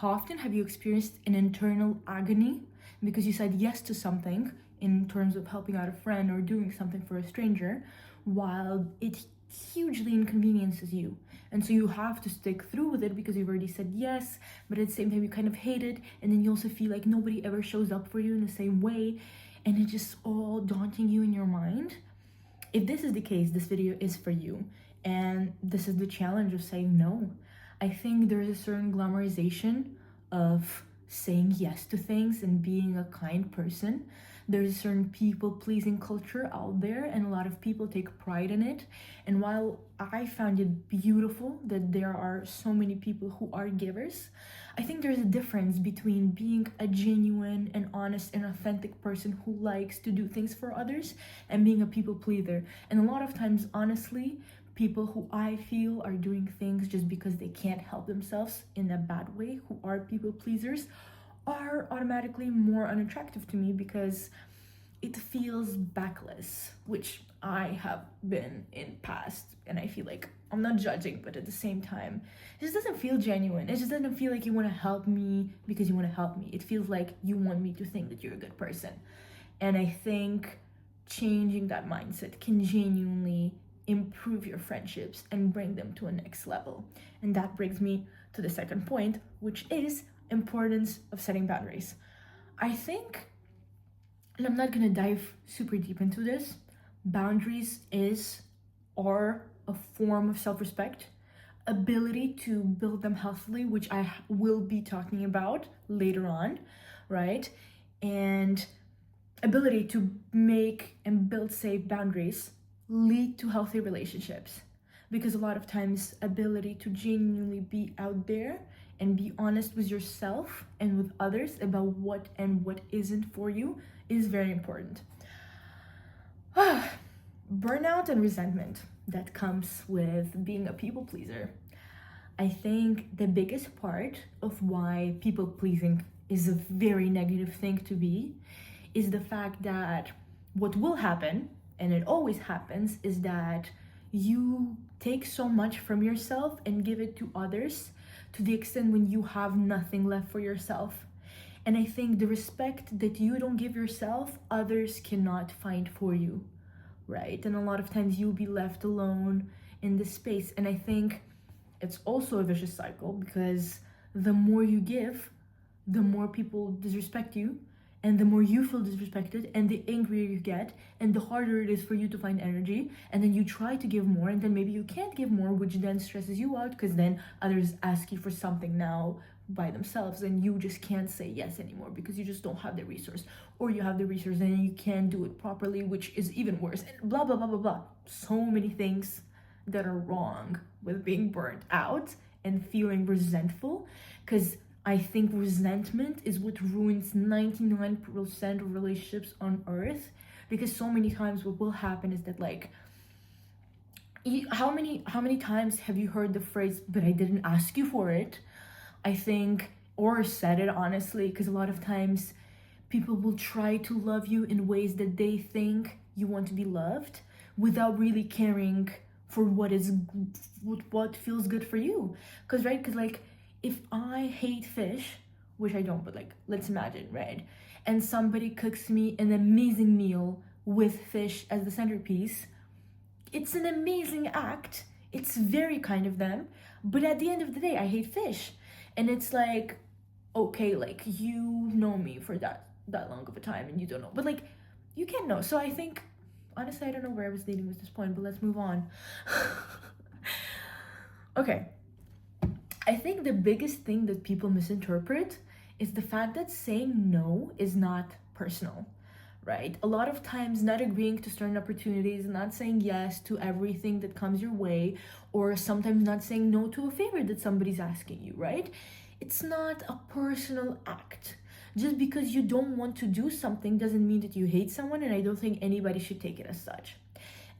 How often have you experienced an internal agony because you said yes to something in terms of helping out a friend or doing something for a stranger, while it hugely inconveniences you? And so you have to stick through with it because you've already said yes, but at the same time you kind of hate it, and then you also feel like nobody ever shows up for you in the same way, and it's just all daunting you in your mind. If this is the case, this video is for you. And this is the challenge of saying no. I think there's a certain glamorization of saying yes to things and being a kind person. There's a certain people-pleasing culture out there, and a lot of people take pride in it. And while I found it beautiful that there are so many people who are givers, I think there's a difference between being a genuine and honest and authentic person who likes to do things for others and being a people pleaser. And a lot of times, honestly, people who I feel are doing things just because they can't help themselves in a bad way, who are people pleasers, are automatically more unattractive to me because it feels backless, which I have been in past, and I feel like I'm not judging, but at the same time, it just doesn't feel genuine. It just doesn't feel like you want to help me because you want to help me. It feels like you want me to think that you're a good person. And I think changing that mindset can genuinely improve your friendships and bring them to a next level. And that brings me to the second point, which is importance of setting boundaries. I think, and I'm not gonna dive super deep into this, boundaries are a form of self-respect, ability to build them healthily, which I will be talking about later on, right? And ability to make and build safe boundaries lead to healthy relationships, because a lot of times ability to genuinely be out there and be honest with yourself and with others about what and what isn't for you is very important. Burnout and resentment that comes with being a people pleaser. I think the biggest part of why people pleasing is a very negative thing to be is the fact that what will happen, and it always happens, is that you take so much from yourself and give it to others to the extent when you have nothing left for yourself. And I think the respect that you don't give yourself, others cannot find for you, right? And a lot of times you'll be left alone in this space. And I think it's also a vicious cycle, because the more you give, the more people disrespect you, and the more you feel disrespected, and the angrier you get, and the harder it is for you to find energy, and then you try to give more, and then maybe you can't give more, which then stresses you out, because then others ask you for something now by themselves, and you just can't say yes anymore because you just don't have the resource, or you have the resource and you can't do it properly, which is even worse, and blah blah blah blah blah. So many things that are wrong with being burnt out and feeling resentful, because I think resentment is what ruins 99% of relationships on earth, because so many times what will happen is that, like, how many times have you heard the phrase, but I didn't ask you for it? I think, or said it honestly, because a lot of times people will try to love you in ways that they think you want to be loved without really caring for what feels good for you. Because like, if I hate fish, which I don't, but like, let's imagine, right? And somebody cooks me an amazing meal with fish as the centerpiece, it's an amazing act. It's very kind of them. But at the end of the day, I hate fish. And it's like, okay, like, you know me for that long of a time and you don't know. But like, you can't know. So I think, honestly, I don't know where I was leading with this point, but let's move on. Okay. I think the biggest thing that people misinterpret is the fact that saying no is not personal, right? A lot of times not agreeing to certain opportunities, not saying yes to everything that comes your way, or sometimes not saying no to a favor that somebody's asking you, right? It's not a personal act. Just because you don't want to do something doesn't mean that you hate someone, and I don't think anybody should take it as such.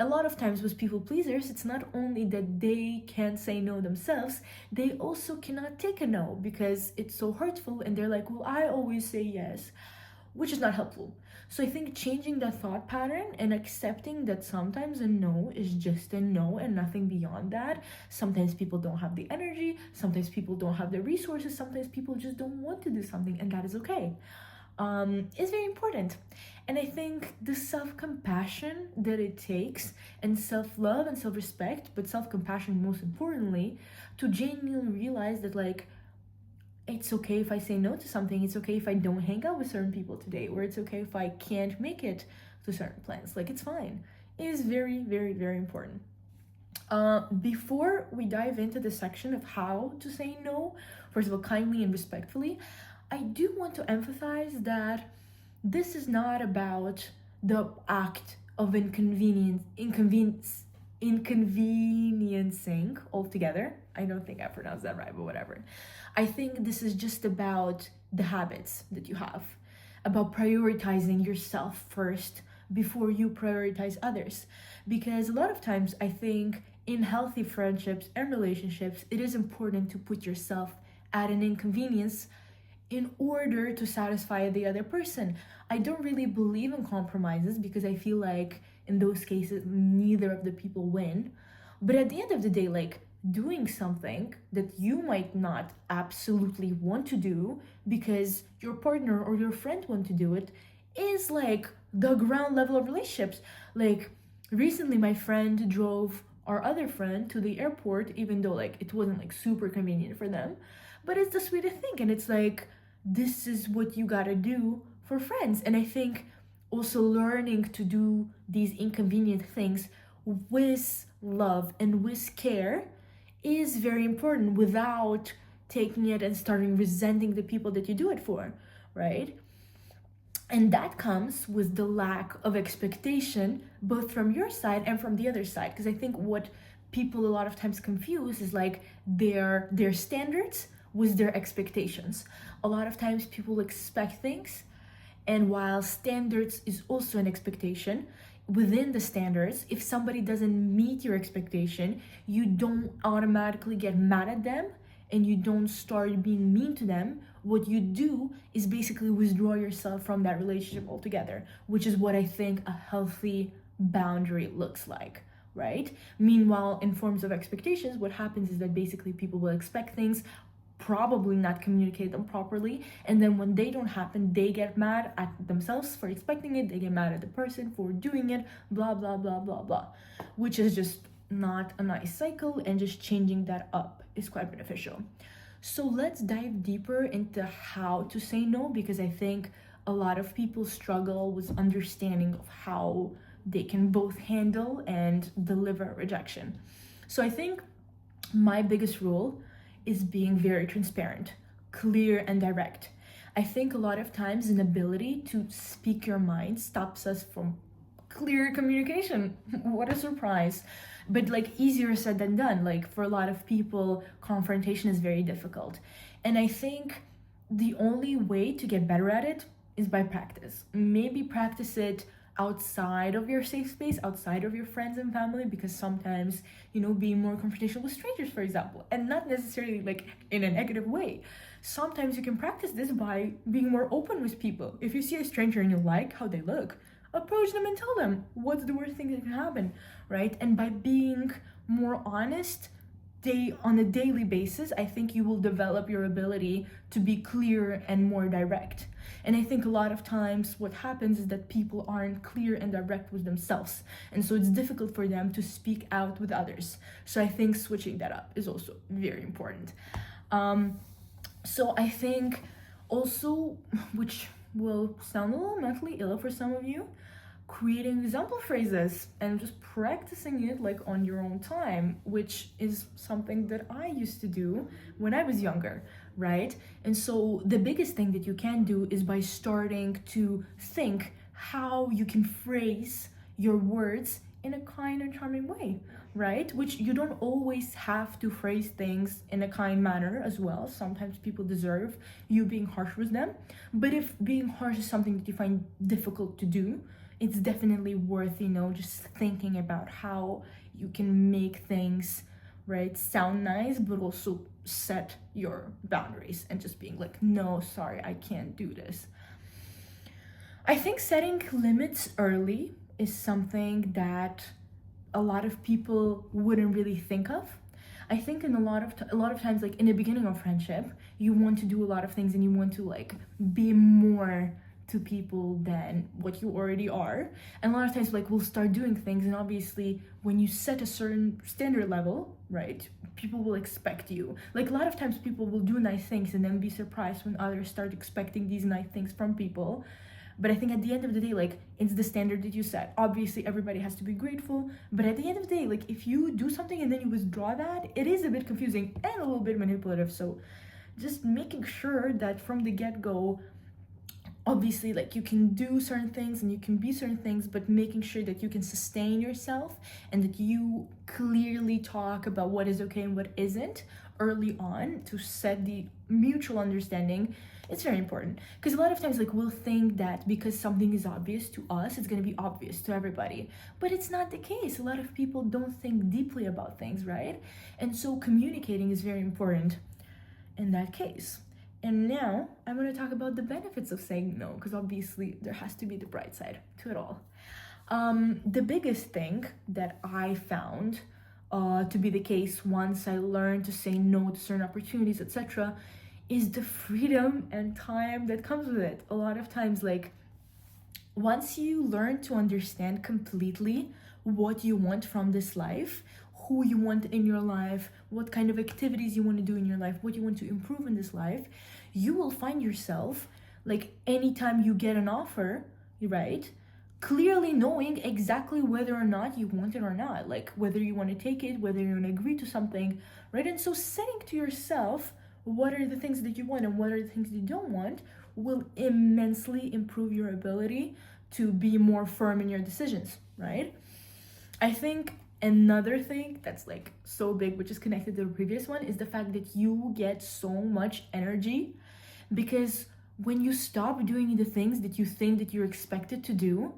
A lot of times with people pleasers, it's not only that they can't say no themselves, they also cannot take a no because it's so hurtful, and they're like, well, I always say yes. which is not helpful. So I think changing that thought pattern and accepting that sometimes a no is just a no and nothing beyond that. Sometimes people don't have the energy, sometimes people don't have the resources, sometimes people just don't want to do something, and that is okay. Is very important. And I think the self-compassion that it takes, and self-love and self-respect, but self-compassion most importantly, to genuinely realize that like it's okay if I say no to something, it's okay if I don't hang out with certain people today, or it's okay if I can't make it to certain plans. Like, it's fine. It is very, very, very important. Before we dive into the section of how to say no, first of all, kindly and respectfully, I do want to emphasize that this is not about the act of inconveniencing altogether. I don't think I pronounced that right, but whatever. I think this is just about the habits that you have, about prioritizing yourself first before you prioritize others. Because a lot of times I think in healthy friendships and relationships, it is important to put yourself at an inconvenience in order to satisfy the other person. I don't really believe in compromises because I feel like in those cases, neither of the people win. But at the end of the day, like, doing something that you might not absolutely want to do because your partner or your friend want to do it is like the ground level of relationships. Like, recently my friend drove our other friend to the airport, even though like it wasn't like super convenient for them, but it's the sweetest thing. And it's like, this is what you gotta do for friends. And I think also learning to do these inconvenient things with love and with care is very important, without taking it and starting resenting the people that you do it for, right? And that comes with the lack of expectation, both from your side and from the other side. Because I think what people a lot of times confuse is like their standards with their expectations. A lot of times people expect things, and while standards is also an expectation, within the standards, if somebody doesn't meet your expectation, you don't automatically get mad at them and you don't start being mean to them. What you do is basically withdraw yourself from that relationship altogether, which is what I think a healthy boundary looks like, right? Meanwhile, in forms of expectations, what happens is that basically people will expect things, probably not communicate them properly, and then when they don't happen, they get mad at themselves for expecting it, they get mad at the person for doing it, blah blah blah blah blah, which is just not a nice cycle, and just changing that up is quite beneficial. So let's dive deeper into how to say no, because I think a lot of people struggle with understanding of how they can both handle and deliver rejection. So I think my biggest rule is being very transparent, clear, and direct. I think a lot of times an ability to speak your mind stops us from clear communication. What a surprise. But like, easier said than done. Like, for a lot of people, confrontation is very difficult. And I think the only way to get better at it is by practice. Maybe practice it outside of your safe space, outside of your friends and family, because sometimes, being more confrontational with strangers, for example, and not necessarily like in a negative way. Sometimes you can practice this by being more open with people. If you see a stranger and you like how they look, approach them and tell them what's the worst thing that can happen, right? And by being more honest on a daily basis, I think you will develop your ability to be clear and more direct. And I think a lot of times what happens is that people aren't clear and direct with themselves, and so it's difficult for them to speak out with others. So I think switching that up is also very important. So I think also, which will sound a little mentally ill for some of you, creating example phrases and just practicing it like on your own time, which is something that I used to do when I was younger, right? And so the biggest thing that you can do is by starting to think how you can phrase your words in a kind and charming way, right? Which you don't always have to phrase things in a kind manner as well. Sometimes people deserve you being harsh with them. But if being harsh is something that you find difficult to do, it's definitely worth, just thinking about how you can make things, right, sound nice, but also set your boundaries and just being like, no, sorry, I can't do this. I think setting limits early is something that a lot of people wouldn't really think of. I think in a lot of times, like in the beginning of friendship, you want to do a lot of things and you want to like be more to people than what you already are. And a lot of times, like we'll start doing things, and obviously, when you set a certain standard level, right, people will expect you. Like a lot of times, people will do nice things and then be surprised when others start expecting these nice things from people. But I think at the end of the day, like it's the standard that you set. Obviously, everybody has to be grateful. But at the end of the day, like if you do something and then you withdraw that, it is a bit confusing and a little bit manipulative. So just making sure that from the get-go, obviously, like you can do certain things and you can be certain things, but making sure that you can sustain yourself and that you clearly talk about what is okay and what isn't early on to set the mutual understanding. It's very important because a lot of times, like we'll think that because something is obvious to us, it's going to be obvious to everybody, but it's not the case. A lot of people don't think deeply about things, right? And so communicating is very important in that case. And now I'm going to talk about the benefits of saying no, because obviously there has to be the bright side to it all. The biggest thing that I found to be the case once I learned to say no to certain opportunities, etc., is the freedom and time that comes with it. A lot of times, like, once you learn to understand completely what you want from this life, who you want in your life, what kind of activities you want to do in your life, what you want to improve in this life, you will find yourself, like, anytime you get an offer, right, clearly knowing exactly whether or not you want it or not, like whether you want to take it, whether you're going to agree to something, right? And so setting to yourself what are the things that you want and what are the things you don't want will immensely improve your ability to be more firm in your decisions, right? I think another thing that's like so big, which is connected to the previous one, is the fact that you get so much energy, because when you stop doing the things that you think that you're expected to do,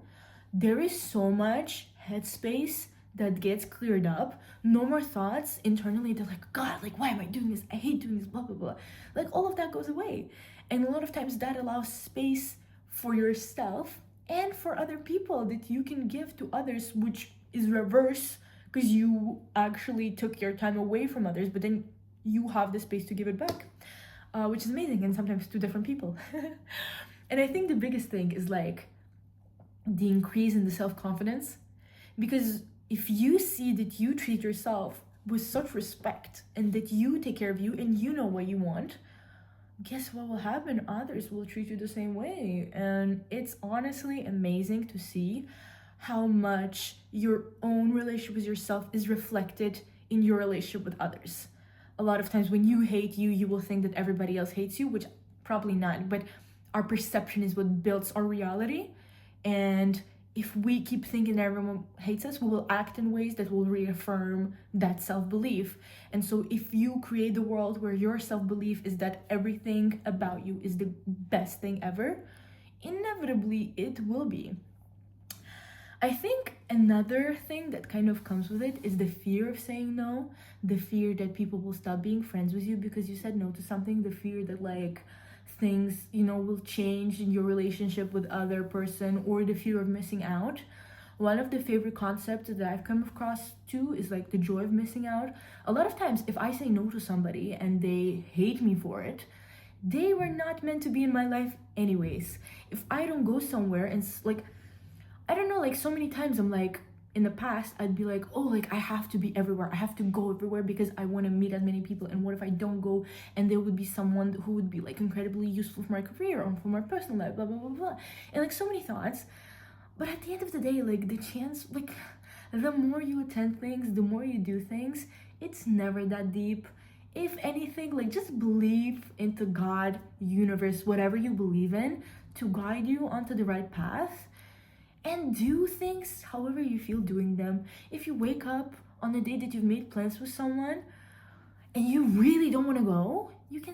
there is so much headspace that gets cleared up. No more thoughts internally. They're like, God, like, why am I doing this? I hate doing this, blah, blah, blah. Like, all of that goes away. And a lot of times that allows space for yourself and for other people that you can give to others, which is reverse, because you actually took your time away from others, but then you have the space to give it back, which is amazing, and sometimes to different people. And I think the biggest thing is like the increase in the self-confidence, because if you see that you treat yourself with such respect and that you take care of you and you know what you want, guess what will happen? Others will treat you the same way. And it's honestly amazing to see how much your own relationship with yourself is reflected in your relationship with others. A lot of times when you hate you, you will think that everybody else hates you, which probably not, but our perception is what builds our reality. And if we keep thinking that everyone hates us, we will act in ways that will reaffirm that self-belief. And so if you create the world where your self-belief is that everything about you is the best thing ever, inevitably it will be. I think another thing that kind of comes with it is the fear of saying no, the fear that people will stop being friends with you because you said no to something, the fear that like things, you know, will change in your relationship with other person, or the fear of missing out. One of the favorite concepts that I've come across too is like the joy of missing out. A lot of times if I say no to somebody and they hate me for it, they were not meant to be in my life anyways. If I don't go somewhere and like, I don't know, like so many times I'm like, in the past, I'd be like, oh, like I have to be everywhere. I have to go everywhere because I want to meet as many people. And what if I don't go and there would be someone who would be like incredibly useful for my career or for my personal life, blah, blah, blah, blah. And like so many thoughts. But at the end of the day, like the chance, like the more you attend things, the more you do things, it's never that deep. If anything, like just believe into God, universe, whatever you believe in, to guide you onto the right path. And do things however you feel doing them. If you wake up on the day that you've made plans with someone and you really don't want to go, you can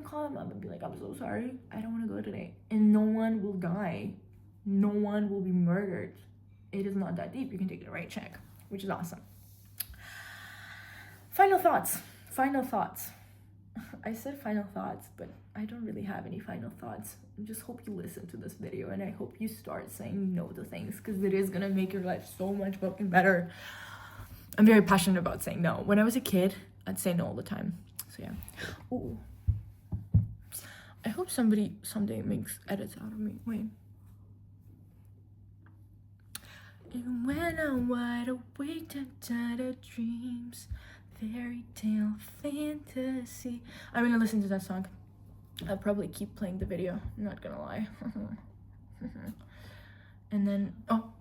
call them up and be like, I'm so sorry, I don't want to go today. And no one will die. No one will be murdered. It is not that deep. You can take the right check, which is awesome. Final thoughts. I said final thoughts, but I don't really have any final thoughts. I just hope you listen to this video, and I hope you start saying no to things, because it is gonna make your life so much fucking better. I'm very passionate about saying no. When I was a kid, I'd say no all the time. So yeah. Ooh. I hope somebody someday makes edits out of me. Wait. And when I'm wide awake, tired of dreams, fairy tale fantasy. I'm gonna listen to that song. I'll probably keep playing the video, I'm not gonna lie. And then, oh,